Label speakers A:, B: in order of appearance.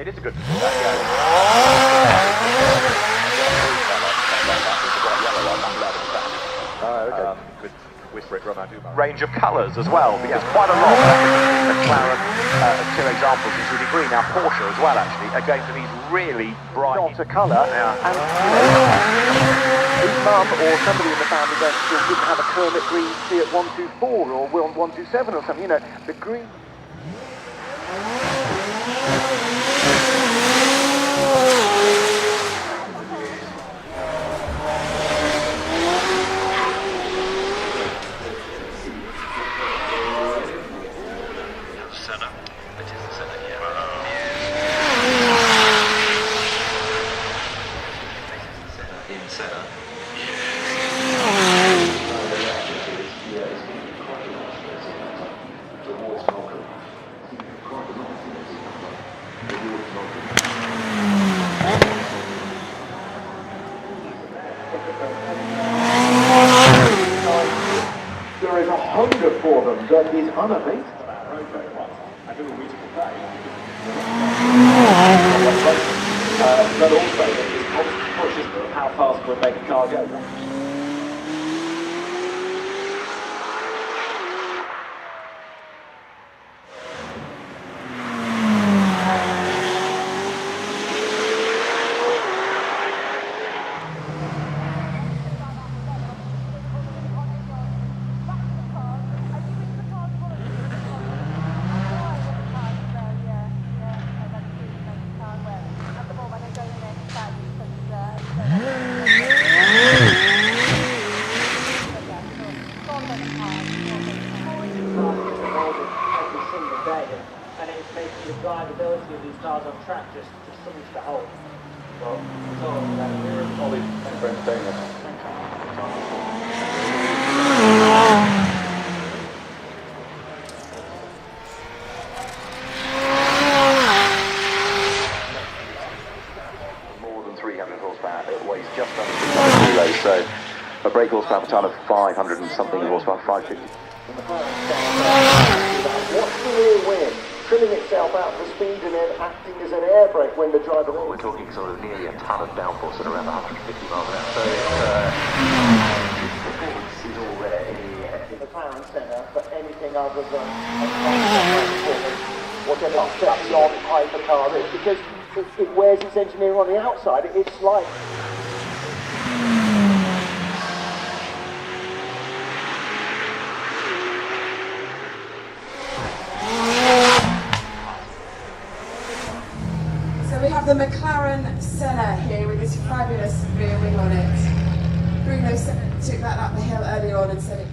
A: It is a good yeah. Range of colours as well, because quite a lot of McLaren, two examples you see green, now Porsche as well actually, are going for these really bright colour, and his mum or somebody in the family didn't have a Kermit green Fiat 124 or 127 or something, you know, the green. There is a hunger for them that is unabated. But also it pushes how fast will make a car go. And it's making the drivability of these cars on track just something to hold. Well, it's all about here. Ollie, thanks for entertaining us. More than 300 horsepower, it weighs just under 600 kilos, so a brake horsepower per tonne of 500 and something horsepower, 550. What's the rear wing? Trimming itself out for speed and then acting as an air brake when the driver... Well, we're talking sort of nearly a ton of downforce at around 150 miles an hour. So performance is already the McLaren Senna for anything other than whatever beyond hypercar is, because it wears its engineering on the outside. It's like...
B: We have the McLaren Senna here with this fabulous rear wing on it. Bruno took that up the hill earlier on and said it